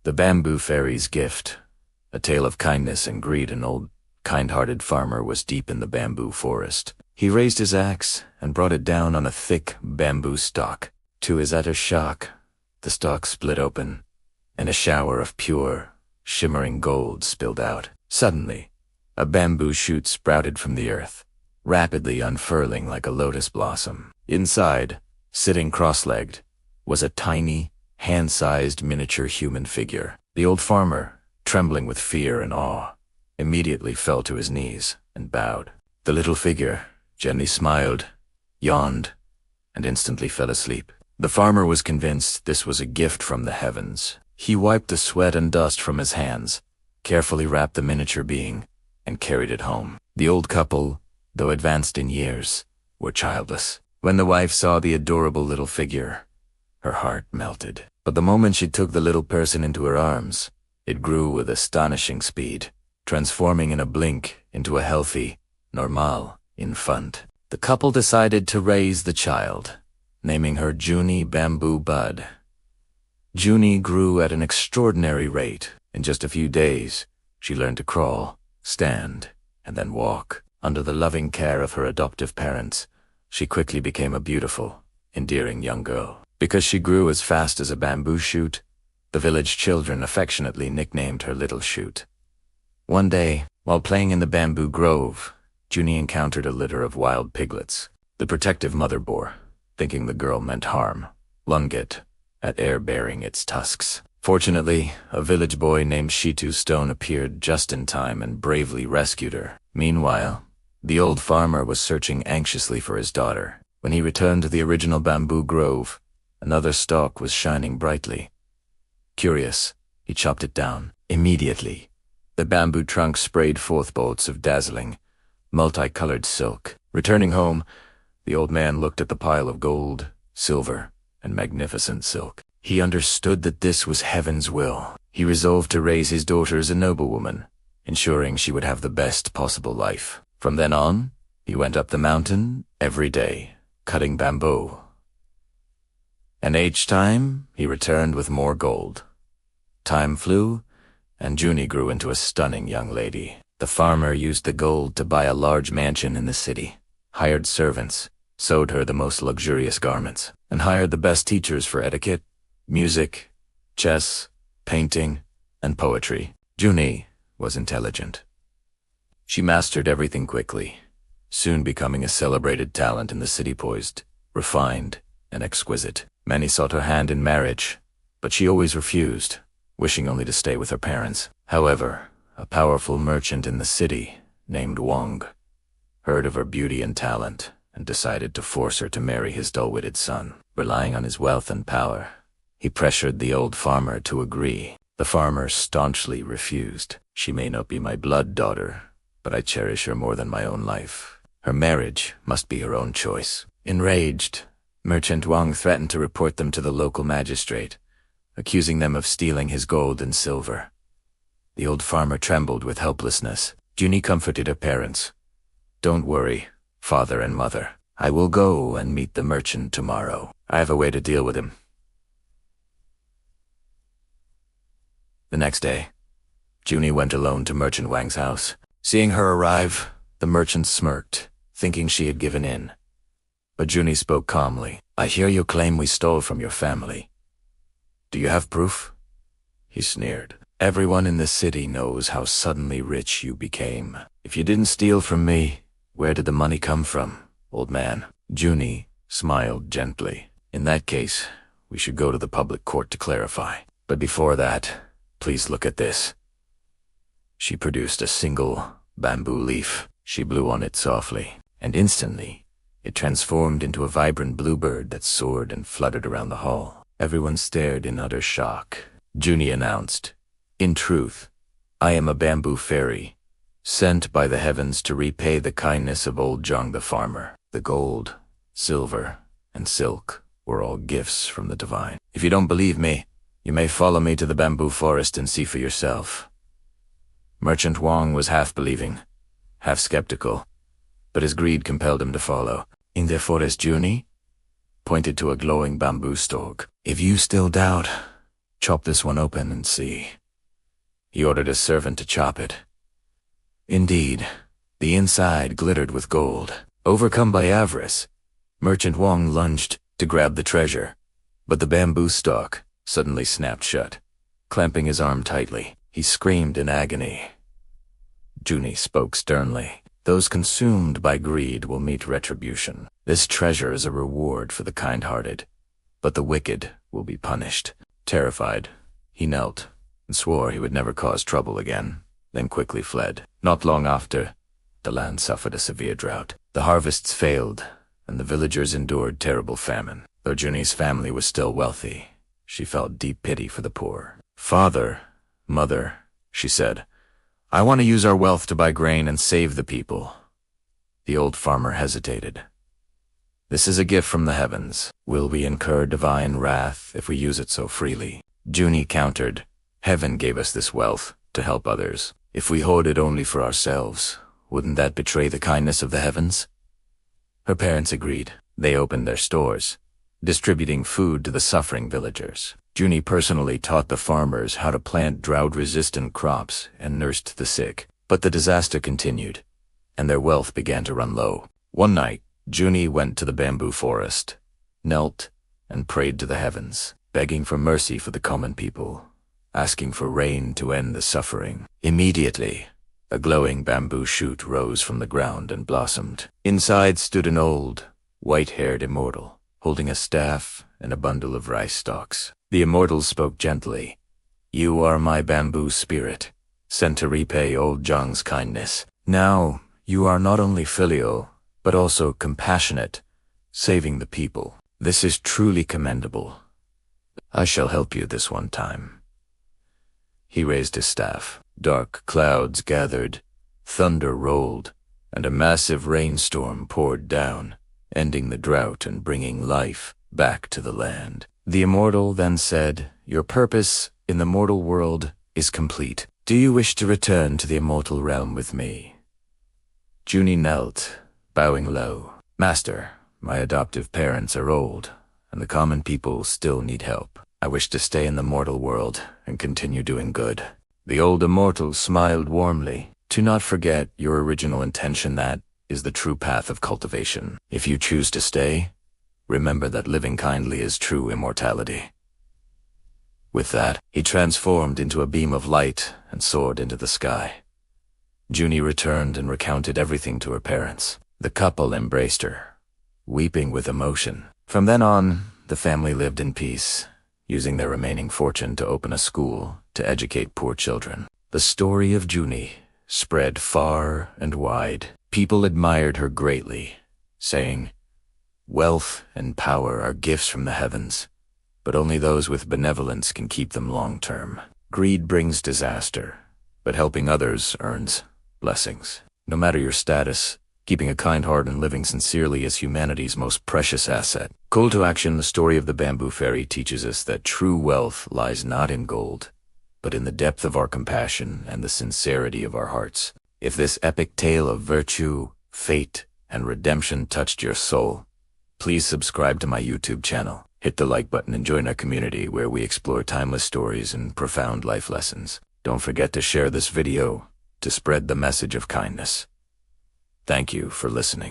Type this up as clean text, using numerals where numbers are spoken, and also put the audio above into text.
The Bamboo Fairy's Gift. A tale of kindness and greed. An old, kind-hearted farmer was deep in the bamboo forest. He raised his axe and brought it down on a thick bamboo stalk. To his utter shock, the stalk split open, and a shower of pure, shimmering gold spilled out. Suddenly, a bamboo shoot sprouted from the earth, rapidly unfurling like a lotus blossom. Inside, sitting cross-legged, was a tiny, hand-sized miniature human figure. The old farmer, trembling with fear and awe, immediately fell to his knees and bowed. The little figure gently smiled, yawned, and instantly fell asleep. The farmer was convinced this was a gift from the heavens. He wiped the sweat and dust from his hands, carefully wrapped the miniature being, and carried it home. The old couple, though advanced in years, were childless. When the wife saw the adorable little figure, her heart melted. But the moment she took the little person into her arms, it grew with astonishing speed, transforming in a blink into a healthy, normal infant. The couple decided to raise the child, naming her Junie Bamboo Bud. Junie grew at an extraordinary rate. In just a few days, she learned to crawl, stand, and then walk. Under the loving care of her adoptive parents, she quickly became a beautiful, endearing young girl. Because she grew as fast as a bamboo shoot, the village children affectionately nicknamed her Little Shoot. One day, while playing in the bamboo grove, Junie encountered a litter of wild piglets. The protective mother boar, thinking the girl meant harm, lunged at air baring its tusks. Fortunately, a village boy named Shitu Stone appeared just in time and bravely rescued her. Meanwhile, the old farmer was searching anxiously for his daughter. When he returned to the original bamboo grove, another stalk was shining brightly. Curious, he chopped it down. Immediately, the bamboo trunk sprayed forth bolts of dazzling, multicolored silk. Returning home, the old man looked at the pile of gold, silver, and magnificent silk. He understood that this was heaven's will. He resolved to raise his daughter as a noblewoman, ensuring she would have the best possible life. From then on, he went up the mountain every day, cutting bamboo. And each time, he returned with more gold. Time flew, and Junie grew into a stunning young lady. The farmer used the gold to buy a large mansion in the city, hired servants, sewed her the most luxurious garments, and hired the best teachers for etiquette, music, chess, painting, and poetry. Junie was intelligent. She mastered everything quickly, soon becoming a celebrated talent in the city, poised, refined, and exquisite. Many sought her hand in marriage, but she always refused, wishing only to stay with her parents. However, a powerful merchant in the city, named Wang, heard of her beauty and talent, and decided to force her to marry his dull-witted son. Relying on his wealth and power, he pressured the old farmer to agree. The farmer staunchly refused. "She may not be my blood daughter, but I cherish her more than my own life. Her marriage must be her own choice." Enraged, Merchant Wang threatened to report them to the local magistrate, accusing them of stealing his gold and silver. The old farmer trembled with helplessness. Junie comforted her parents. "Don't worry, father and mother. I will go and meet the merchant tomorrow. I have a way to deal with him." The next day, Junie went alone to Merchant Wang's house. Seeing her arrive, the merchant smirked, thinking she had given in. But Junie spoke calmly. "I hear you claim we stole from your family. Do you have proof?" He sneered. "Everyone in the city knows how suddenly rich you became. If you didn't steal from me, where did the money come from, old man?" Junie smiled gently. "In that case, we should go to the public court to clarify. But before that, please look at this." She produced a single bamboo leaf. She blew on it softly, and instantly, it transformed into a vibrant bluebird that soared and fluttered around the hall. Everyone stared in utter shock. Junie announced, "In truth, I am a bamboo fairy, sent by the heavens to repay the kindness of old Zhang the farmer. The gold, silver, and silk were all gifts from the divine. If you don't believe me, you may follow me to the bamboo forest and see for yourself." Merchant Wang was half believing, half skeptical, but his greed compelled him to follow. "In the forest, Junie?" Pointed to a glowing bamboo stalk. "If you still doubt, Chop this one open and see." He ordered his servant to chop it. Indeed, the inside glittered with gold. Overcome by avarice, Merchant Wong lunged to grab the treasure, but the bamboo stalk suddenly snapped shut, clamping his arm tightly. He screamed in agony. Junie spoke sternly. "Those consumed by greed will meet retribution. This treasure is a reward for the kind-hearted, but the wicked will be punished." Terrified, he knelt and swore he would never cause trouble again, then quickly fled. Not long after, the land suffered a severe drought. The harvests failed, and the villagers endured terrible famine. Though Junie's family was still wealthy, she felt deep pity for the poor. "Father, Mother," she said, "I want to use our wealth to buy grain and save the people." The old farmer hesitated. "This is a gift from the heavens. Will we incur divine wrath if we use it so freely?" Junie countered, "Heaven gave us this wealth to help others. If we hoard it only for ourselves, wouldn't that betray the kindness of the heavens?" Her parents agreed. They opened their stores, distributing food to the suffering villagers. Junie personally taught the farmers how to plant drought-resistant crops and nursed the sick. But the disaster continued, and their wealth began to run low. One night, Junie went to the bamboo forest, knelt, and prayed to the heavens, begging for mercy for the common people, asking for rain to end the suffering. Immediately, a glowing bamboo shoot rose from the ground and blossomed. Inside stood an old, white-haired immortal, holding a staff and a bundle of rice stalks. The immortal spoke gently. "You are my bamboo spirit, sent to repay old Zhang's kindness. Now, you are not only filial, but also compassionate, saving the people. This is truly commendable. I shall help you this one time." He raised his staff. Dark clouds gathered, thunder rolled, and a massive rainstorm poured down, ending the drought and bringing life back to the land. The immortal then said, "Your purpose in the mortal world is complete. Do you wish to return to the immortal realm with me?" Junie knelt, bowing low. "Master, my adoptive parents are old, and the common people still need help. I wish to stay in the mortal world and continue doing good." The old immortal smiled warmly. "Do not forget your original intention. That is the true path of cultivation. If you choose to stay, remember that living kindly is true immortality." With that, he transformed into a beam of light and soared into the sky. Junie returned and recounted everything to her parents. The couple embraced her, weeping with emotion. From then on, the family lived in peace, using their remaining fortune to open a school to educate poor children. The story of Junie spread far and wide. People admired her greatly, saying, "Wealth and power are gifts from the heavens, but only those with benevolence can keep them long-term. Greed brings disaster, but helping others earns blessings." No matter your status, keeping a kind heart and living sincerely is humanity's most precious asset. Call to action: the story of the Bamboo Fairy teaches us that true wealth lies not in gold, but in the depth of our compassion and the sincerity of our hearts. If this epic tale of virtue, fate, and redemption touched your soul, please subscribe to my YouTube channel. Hit the like button and join our community where we explore timeless stories and profound life lessons. Don't forget to share this video to spread the message of kindness. Thank you for listening.